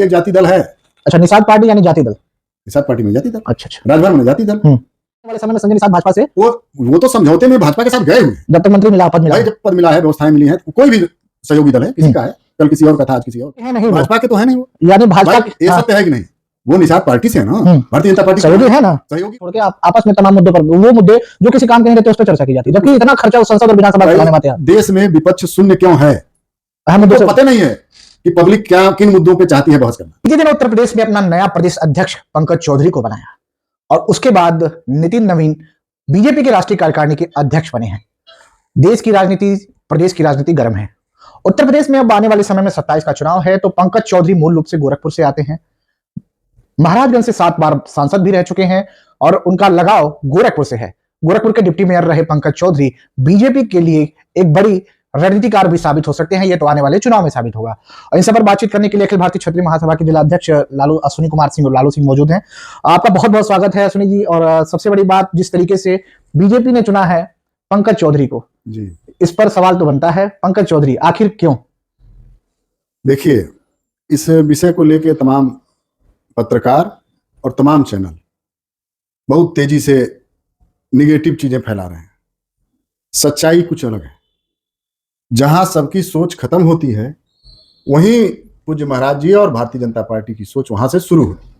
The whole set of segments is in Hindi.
एक जाति दल है। अच्छा, निषाद पार्टी यानी जाति दल। निषाद पार्टी में जाति दल। अच्छा, राजभर में जाति दल। वाले समय में संजय निषाद भाजपा से वो तो समझौते में भाजपा के साथ गए हुए, जब तक मंत्री मिला, पद मिला, जब पद मिला है, व्यवस्थाएं मिली है, कोई भी सहयोगी दल है, किसी का है, कल किसी और का था, आज किसी और है नहीं, भाजपा के तो है नहीं वो, यानी भाजपा ये सत्य है कि नहीं? वो निषाद पार्टी से है ना, भारतीय जनता पार्टी सहयोगी है ना, सहयोगी। छोड़ के आपस में तमाम मुद्दों पर, वो मुद्दे जो किसी काम के नहीं रहते उस पर चर्चा की जाती है, जबकि इतना खर्चा उस संसद और विधानसभा चलाने में आता है। देश में विपक्ष शून्य क्यों है? अहम तो पता नहीं है कि पब्लिक क्या किन मुद्दों पे चाहती है बहस करना। इसी दिन उत्तर प्रदेश में अपना नया प्रदेश अध्यक्ष पंकज चौधरी को बनाया और उसके बाद नितिन नवीन बीजेपी के राष्ट्रीय कार्यकारिणी के अध्यक्ष बने हैं। देश की राजनीति, प्रदेश की राजनीति गर्म है। उत्तर प्रदेश में अब आने वाले समय में 27 का चुनाव है, तो पंकज चौधरी मूल रूप से गोरखपुर से आते हैं। महाराजगंज से 7 बार सांसद भी रह चुके हैं और उनका लगाव गोरखपुर से है। गोरखपुर के डिप्टी मेयर रहे पंकज चौधरी बीजेपी के लिए एक बड़ी रणनीतिकार भी साबित हो सकते हैं। ये तो आने वाले चुनाव में साबित होगा। और इन सब पर बातचीत करने के लिए अखिल भारतीय क्षत्रिय महासभा के जिला अध्यक्ष अश्विनी कुमार सिंह और लालू सिंह मौजूद हैं। आपका बहुत बहुत स्वागत है अश्विनी जी। और सबसे बड़ी बात, जिस तरीके से बीजेपी ने चुना है पंकज चौधरी को जी, इस पर सवाल तो बनता है, पंकज चौधरी आखिर क्यों? देखिए, इस विषय को लेकर तमाम पत्रकार और तमाम चैनल बहुत तेजी से निगेटिव चीजें फैला रहे हैं। सच्चाई कुछ अलग है। जहां सबकी सोच खत्म होती है, वहीं पूज्य महाराज जी और भारतीय जनता पार्टी की सोच वहां से शुरू होती है।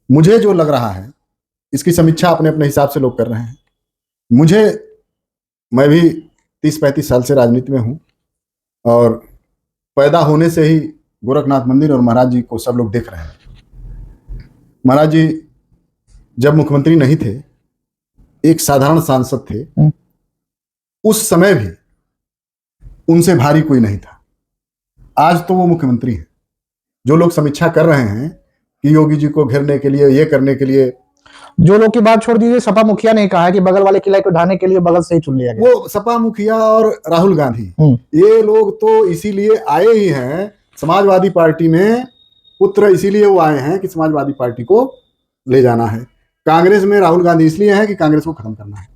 मुझे जो लग रहा है, इसकी समीक्षा अपने अपने हिसाब से लोग कर रहे हैं। मैं भी 30-35 साल से राजनीति में हूं और पैदा होने से ही गोरखनाथ मंदिर और महाराज जी को सब लोग देख रहे हैं। महाराज जी जब मुख्यमंत्री नहीं थे, एक साधारण सांसद थे, उस समय भी उनसे भारी कोई नहीं था। आज तो वो मुख्यमंत्री हैं। जो लोग समीक्षा कर रहे हैं कि योगी जी को घेरने के लिए, ये करने के लिए, जो लोग की बात छोड़ दीजिए, सपा मुखिया ने कहा है कि बगल वाले किले को ढाने के लिए बगल से ही चुन लिया गया। वो सपा मुखिया और राहुल गांधी, ये लोग तो इसीलिए आए ही हैं समाजवादी पार्टी में। पुत्र इसीलिए वो आए हैं कि समाजवादी पार्टी को ले जाना है। कांग्रेस में राहुल गांधी इसलिए है कि कांग्रेस को खत्म करना है।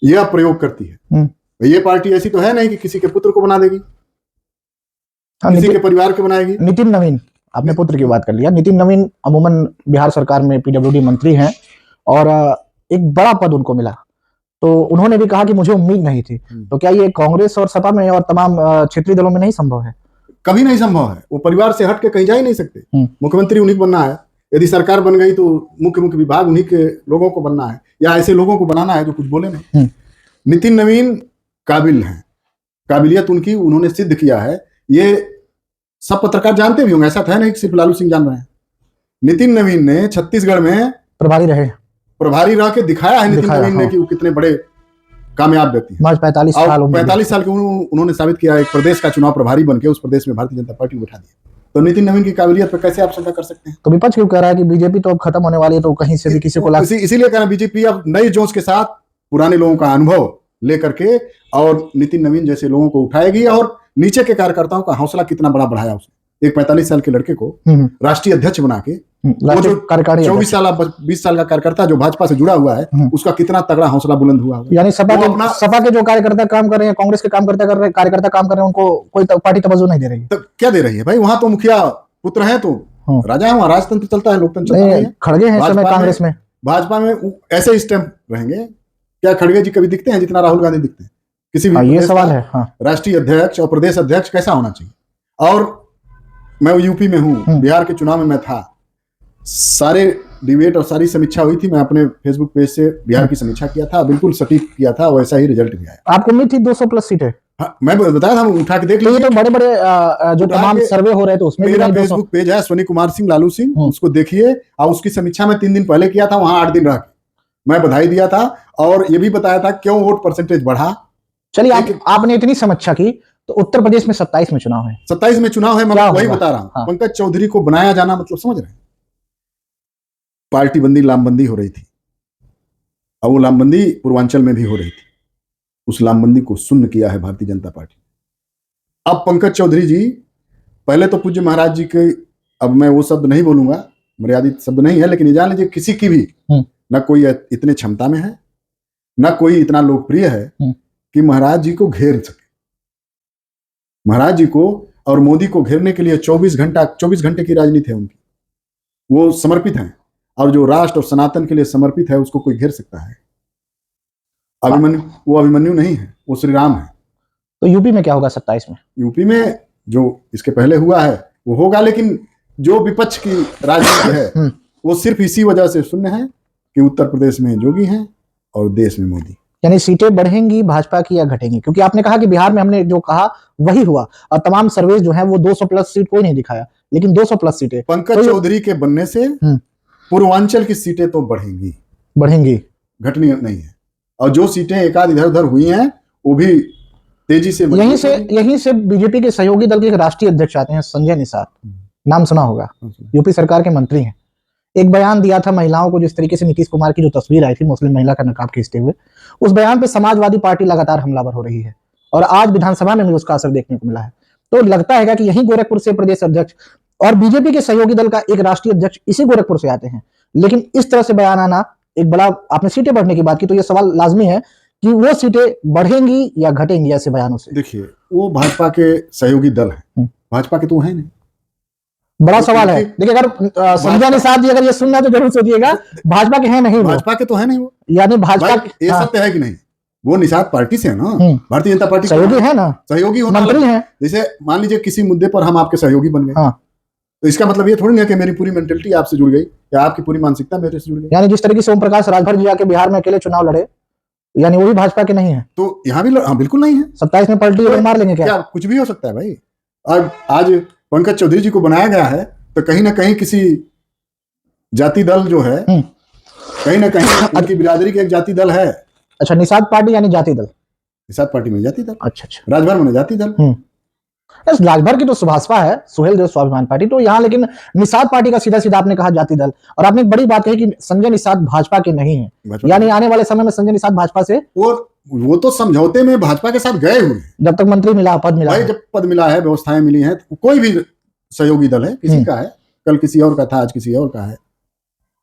यह प्रयोग करती है। ये पार्टी ऐसी तो है नहीं कि किसी के पुत्र को बना देगी, किसी के परिवार को बनाएगी। नितिन नवीन, आपने पुत्र की बात कर लिया। नितिन नवीन अमूमन बिहार सरकार में पीडब्ल्यूडी मंत्री हैं और एक बड़ा पद उनको मिला, तो उन्होंने भी कहा कि मुझे उम्मीद नहीं थी। तो क्या ये कांग्रेस और सपा में और तमाम क्षेत्रीय दलों में नहीं संभव है? कभी नहीं संभव है। वो परिवार से हट के कहीं जा ही नहीं सकते। मुख्यमंत्री उन्हीं को बनना है। यदि सरकार बन गई तो मुख्य विभाग उन्हीं के लोगों को बनना है, या ऐसे लोगों को बनाना है जो कुछ बोले नहीं। नितिन नवीन काबिल हैं, काबिलियत उनकी उन्होंने सिद्ध किया है। ये सब पत्रकार जानते भी होंगे, ऐसा था नहीं कि सिर्फ लालू सिंह जान रहे हैं। नितिन नवीन ने छत्तीसगढ़ में प्रभारी रह के दिखाया है। नितिन नवीन ने कि वो कितने बड़े कामयाब व्यक्ति हैं। 45 साल के उन्होंने साबित किया। एक प्रदेश का चुनाव प्रभारी बनके उस प्रदेश में भारतीय जनता पार्टी को बैठा दिया। तो नितिन नवीन की काबिलियत पर कैसे आप शंका कर सकते हैं? तो विपक्ष क्यों कह रहा है कि बीजेपी तो अब खत्म होने वाली है, तो कहीं से भी किसी को इसीलिए कह रहा है बीजेपी अब नई जोश के साथ पुराने लोगों का अनुभव लेकर के और नितिन नवीन जैसे लोगों को उठाएगी। और नीचे के कार्यकर्ताओं का हौसला कितना बड़ा बढ़ाया उसने। एक 45 साल के लड़के को राष्ट्रीय अध्यक्ष बना के, वो जो 24 साल 20 साल का कार्यकर्ता जो भाजपा से जुड़ा हुआ है, उसका कितना तगड़ा हौसला बुलंद हुआ। यानी सपा के जो कार्यकर्ता काम कर रहे हैं, कांग्रेस के कार्यकर्ता काम कर रहे हैं, उनको कोई पार्टी तवज्जो नहीं दे रही है। तो क्या दे रही है भाई? वहां तो मुखिया पुत्र है, तो राजा है, वहां राजतंत्र चलता है, लोकतंत्र चलता है। खड़गे हैं समय कांग्रेस में, भाजपा में ऐसे स्टैंप रहेंगे। क्या खड़गे जी कभी दिखते हैं जितना राहुल गांधी दिखते हैं? किसी भी ये सवाल है। राष्ट्रीय अध्यक्ष और प्रदेश अध्यक्ष कैसा होना चाहिए? और मैं यूपी में हूँ, बिहार के चुनाव में मैं था, सारे डिबेट और सारी समीक्षा हुई थी। मैं अपने फेसबुक पेज से बिहार की समीक्षा किया था, बिल्कुल सटीक किया था, वैसा ही रिजल्ट भी आया। आपको उम्मीद थी 200+ सीटें? हाँ, मैं बताया था, उठा के देख लीजिए। तो बड़े-बड़े जो तमाम सर्वे हो रहे थे उसमें मेरा फेसबुक पेज है अश्विनी कुमार सिंह लालू सिंह, उसको देखिए। और उसकी समीक्षा में 3 दिन पहले किया था, वहां 8 दिन रह के मैं बधाई दिया था और ये भी बताया था क्यों वोट परसेंटेज बढ़ा। चलिए, आपने इतनी समीक्षा की, तो उत्तर प्रदेश में 27 में चुनाव है। 27 में चुनाव है, मैं वही बता रहा हूँ। पंकज चौधरी को बनाया जाना मतलब समझ रहे हैं? पार्टी बंदी, लामबंदी हो रही थी, और वो लामबंदी पूर्वांचल में भी हो रही थी। उस लामबंदी को शून्य किया है भारतीय जनता पार्टी। अब पंकज चौधरी जी, पहले तो पूज्य महाराज जी के, अब मैं वो शब्द नहीं बोलूंगा, मर्यादित शब्द नहीं है, लेकिन ये जान लीजिए किसी की भी न कोई इतने क्षमता में है, न कोई इतना लोकप्रिय है कि महाराज जी को घेर सके। महाराज जी को और मोदी को घेरने के लिए 24 घंटे की राजनीति है उनकी। वो समर्पित हैं, और जो राष्ट्र और सनातन के लिए समर्पित है उसको कोई घेर सकता है? वो अभिमन्यु नहीं है, वो श्री राम है। तो यूपी में क्या होगा 27 में? यूपी में जो इसके पहले हुआ है वो होगा, लेकिन जो विपक्ष की राजनीति है वो सिर्फ इसी वजह से शून्य है कि उत्तर प्रदेश में योगी हैं और देश में मोदी। यानी सीटें बढ़ेंगी भाजपा की या घटेंगी? क्योंकि आपने कहा कि बिहार में हमने जो कहा वही हुआ, और तमाम सर्वे जो है वो 200 प्लस सीट कोई नहीं दिखाया, लेकिन 200 प्लस सीटें पंकज चौधरी के बनने से पूर्वांचल की सीटें तो बढ़ेंगी, घटनी नहीं है। और जो सीटें एक आध इधर उधर हुई हैं वो भी तेजी से यहीं से बीजेपी के सहयोगी दल के एक राष्ट्रीय अध्यक्ष आते हैं, संजय निषाद, नाम सुना होगा, यूपी सरकार के मंत्री हैं। एक बयान दिया था महिलाओं को, जिस तरीके से नीतीश कुमार की जो तस्वीर आई थी मुस्लिम महिला का नकाब खींचते हुए, उस बयान पे समाजवादी पार्टी लगातार हमलावर हो रही है, और आज विधानसभा में भी उसका असर देखने को मिला है। तो लगता है कि यही गोरखपुर से प्रदेश अध्यक्ष और बीजेपी के सहयोगी दल का एक राष्ट्रीय अध्यक्ष इसी गोरखपुर से आते हैं, लेकिन इस तरह से बयान आना एक बड़ा, आपने सीटें बढ़ने की बात की, तो यह सवाल लाजमी है कि वो सीटें बढ़ेंगी या घटेंगी ऐसे बयानों से। देखिए, वो भाजपा के सहयोगी दल है, भाजपा के तो है नहीं। बड़ा सवाल है। देखिए, अगर संजय निषाद जी अगर ये सुनना तो जरूर सोचिएगा, भाजपा के हैं नहीं, भाजपा के तो है नहीं वो, यानी भाजपा ये सत्य है कि नहीं? वो निषाद पार्टी से है ना, भारतीय जनता पार्टी सहयोगी है ना, सहयोगी होना, मंत्री है। जैसे मान लीजिए किसी मुद्दे पर हम आपके सहयोगी बन गए, तो इसका मतलब ये थोड़ी नहीं है कि मेरी पूरी मेंटलिटी आपसे जुड़ गई या आपकी पूरी मानसिकता मेरे से जुड़ गई। यानी जिस तरीके से ओम प्रकाश राजभर जी आके बिहार में अकेले चुनाव लड़े, यानी वो भी भाजपा के नहीं है, तो यहाँ भी बिल्कुल नहीं है। 27 में पलटी और मार लेंगे क्या? कुछ भी हो सकता है भाई। आज पंकज चौधरी जी को बनाया गया है तो कहीं ना कहीं किसी जाति दल जो है, कहीं ना कहीं उनकी बिरादरी के एक जाति दल है। अच्छा, निषाद पार्टी यानी जाति दल, निषाद पार्टी में जाति दल। अच्छा, राजभर में जाति दल। राजभर की तो सुभाषपा है, सुहेल देव स्वाभिमान पार्टी, तो यहाँ लेकिन निषाद पार्टी का सीधा सीधा आपने कहा जाति दल। और आपने एक बड़ी बात कही कि संजय निषाद भाजपा के नहीं है, यानी आने वाले समय में संजय निषाद भाजपा से, वो तो समझौते में भाजपा के साथ गए हुए, जब तक मंत्री मिला, पद मिला, जब पद मिला है, व्यवस्थाएं मिली हैं, तो कोई भी सहयोगी दल है, किसी का है, कल किसी और का था, आज किसी और का है,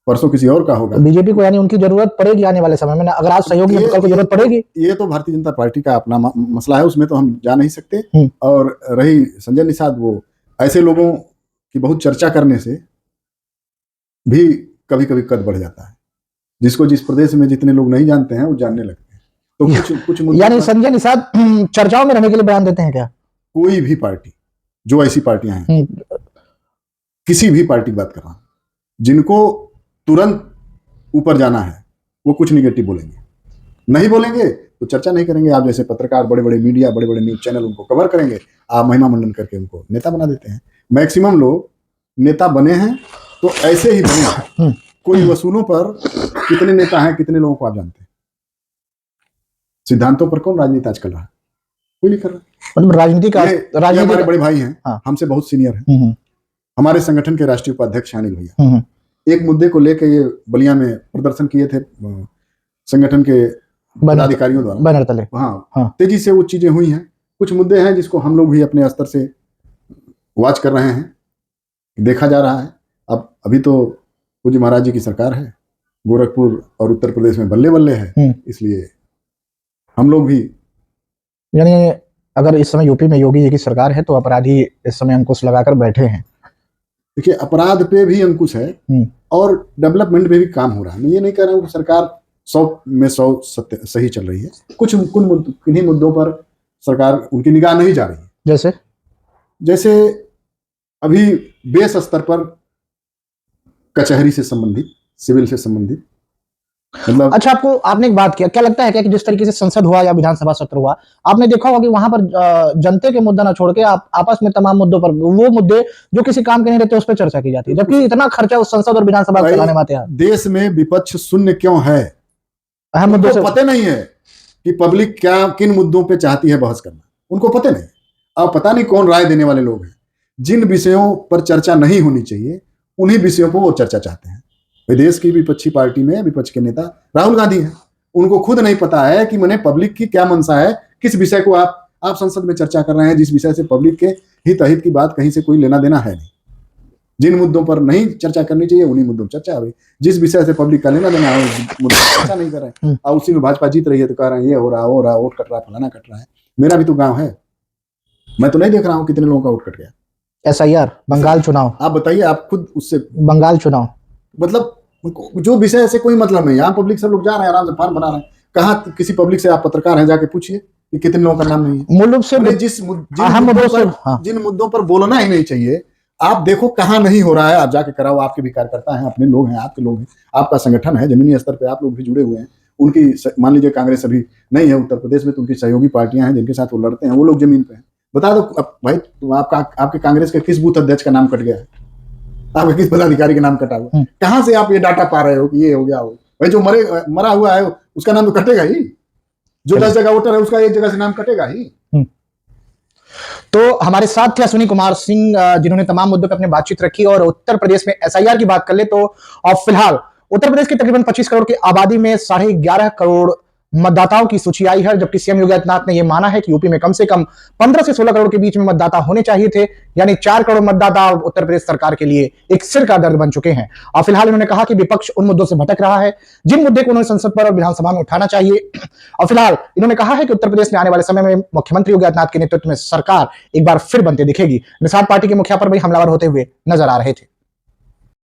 परसों किसी और का होगा। तो बीजेपी को यानी उनकी जरूरत पड़ेगी आने वाले समय में, अगर आज सहयोगी है तो कल को जरूरत पड़ेगी। ये तो भारतीय जनता पार्टी का अपना मसला है, उसमें तो हम जा नहीं सकते। और रही संजय निषाद, वो ऐसे लोगों की बहुत चर्चा करने से भी कभी कभी कद बढ़ जाता है, जिसको जिस प्रदेश में जितने लोग नहीं जानते हैं वो जानने लगते हैं। तो कुछ यानी संजय निषाद चर्चाओं में रहने के लिए बयान देते हैं क्या? कोई भी पार्टी, जो ऐसी पार्टियां हैं, किसी भी पार्टी की बात कर रहा हूं, जिनको तुरंत ऊपर जाना है, वो कुछ निगेटिव बोलेंगे, नहीं बोलेंगे तो चर्चा नहीं करेंगे। आप जैसे पत्रकार, बड़े बड़े मीडिया, बड़े बड़े न्यूज चैनल उनको कवर करेंगे, आप महिमा मंडन करके उनको नेता बना देते हैं। मैक्सिमम लोग नेता बने हैं तो ऐसे ही बने हैं। कोई वसूलों पर कितने नेता हैं, कितने लोगों को आप जानते हैं? सिद्धांतों पर कौन राजनीति आज कर रहा है? कोई नहीं कर रहा। मतलब राजनीति का, हमारे बड़े भाई हैं, हमसे बहुत सीनियर हैं, हमारे संगठन के राष्ट्रीय उपाध्यक्ष अनिल भैया, एक मुद्दे को लेकर ये बलिया में प्रदर्शन किए थे संगठन के पदाधिकारियों द्वारा, बैनर तले। हाँ, तेजी से वो चीजें हुई हैं। कुछ मुद्दे हैं जिसको हम लोग भी अपने स्तर से वॉच कर रहे हैं, देखा जा रहा है। अब अभी तो पूज्य महाराज जी की सरकार है, गोरखपुर और उत्तर प्रदेश में बल्ले बल्ले है, इसलिए हम लोग भी, यानी अगर इस समय यूपी में योगी जी की सरकार है तो अपराधी इस समय अंकुश लगाकर बैठे हैं। देखिए, अपराध पे भी अंकुश है और डेवलपमेंट पे भी काम हो रहा है। मैं ये नहीं कह रहा हूँ कि सरकार 100 में 100 सही चल रही है, कुछ किन्हीं मुद्दों पर सरकार उनकी निगाह नहीं जा रही है। जैसे अभी बेस स्तर पर कचहरी से संबंधित, सिविल से संबंधित, मतलब अच्छा, आपने एक बात किया, क्या लगता है क्या कि जिस तरीके से संसद हुआ या विधानसभा सत्र हुआ, आपने देखा होगा कि वहां पर जनता के मुद्दा ना छोड़ के आप आपस में तमाम मुद्दों पर, वो मुद्दे जो किसी काम के नहीं रहते उस पर चर्चा की जाती है, जबकि इतना खर्चा उस संसद और विधानसभा को चलाने में आता है। देश में विपक्ष शून्य क्यों है? अहम मुद्दों से पता नहीं है कि पब्लिक क्या किन मुद्दों पर चाहती है बहस करना, उनको पता नहीं। अब पता नहीं कौन राय देने वाले लोग हैं। जिन विषयों पर चर्चा नहीं होनी चाहिए उन्हीं विषयों पर वो चर्चा चाहते हैं। देश की विपक्षी पार्टी में विपक्ष के नेता राहुल गांधी हैं, उनको खुद नहीं पता है कि मैंने पब्लिक की क्या मंशा है, किस विषय को आप संसद में चर्चा कर रहे हैं, जिस विषय से पब्लिक के हित अहित की बात कहीं से कोई लेना देना है नहीं। जिन मुद्दों पर नहीं चर्चा करनी चाहिए उन्हीं मुद्दों पर चर्चा हुई, जिस विषय से पब्लिक का लेना देना है मुद्दों पर चर्चा नहीं कर रहे हैं। और उसी में भाजपा जीत रही है तो कह रहे हैं ये हो रहा, वोट कट रहा, फलाना कट रहा है। मेरा भी तो गाँव है, मैं तो नहीं देख रहा हूँ कितने लोगों का वोट कट गया। SIR, बंगाल चुनाव, आप बताइए, आप खुद उससे बंगाल चुनाव, मतलब जो विषय से कोई मतलब नहीं, यहाँ पब्लिक सब लोग जा रहे हैं, आराम से फॉर्म बना रहे हैं। कहाँ किसी पब्लिक से आप पत्रकार हैं, जाके पूछिए कि कितने लोगों का नाम नहीं है। मूल रूप से जिन मुद्दों पर बोलना ही नहीं चाहिए, आप देखो कहाँ नहीं हो रहा है, आप जाके कराओ। आपके भी कार्यकर्ता हैं, अपने लोग हैं, आपके लोग हैं, आपका संगठन है, जमीनी स्तर पे आप लोग भी जुड़े हुए हैं। उनकी मान लीजिए कांग्रेस अभी नहीं है उत्तर प्रदेश में, तो उनकी सहयोगी पार्टियां हैं जिनके साथ वो लड़ते हैं, वो लोग जमीन पे हैं। बता दो भाई, आपके कांग्रेस के किस बूथ अध्यक्ष का नाम कट गया है, आपके किस पदाधिकारी का नाम कटा हुआ, कहां से आप ये डाटा पा रहे हो कि ये हो गया हो? भाई जो मरा हुआ है उसका नाम तो कटेगा ही, जो 10 जगह वोटर है उसका 1 जगह से नाम कटेगा ही। तो हमारे साथ थे अश्विनी कुमार सिंह, जिन्होंने तमाम मुद्दों पर अपनी बातचीत रखी। और उत्तर प्रदेश में SIR की बात कर ले तो फिलहाल उत्तर प्रदेश की तकरीबन 25 करोड़ की आबादी में 11.5 करोड़ मतदाताओं की सूची आई है, जबकि सीएम योगी आदित्यनाथ ने यह माना है कि यूपी में कम से कम 15 से 16 करोड़ के बीच में मतदाता होने चाहिए थे, यानी 4 करोड़ मतदाता उत्तर प्रदेश सरकार के लिए एक सिर का दर्द बन चुके हैं। और फिलहाल उन्होंने कहा कि विपक्ष उन मुद्दों से भटक रहा है जिन मुद्दे को उन्हें संसद पर और विधानसभा में उठाना चाहिए। और फिलहाल इन्होंने कहा है कि उत्तर प्रदेश में आने वाले समय में मुख्यमंत्री योगी आदित्यनाथ के नेतृत्व में सरकार एक बार फिर बनते दिखेगी। निषाद पार्टी के मुखिया पर भी हमलावर होते हुए नजर आ रहे थे।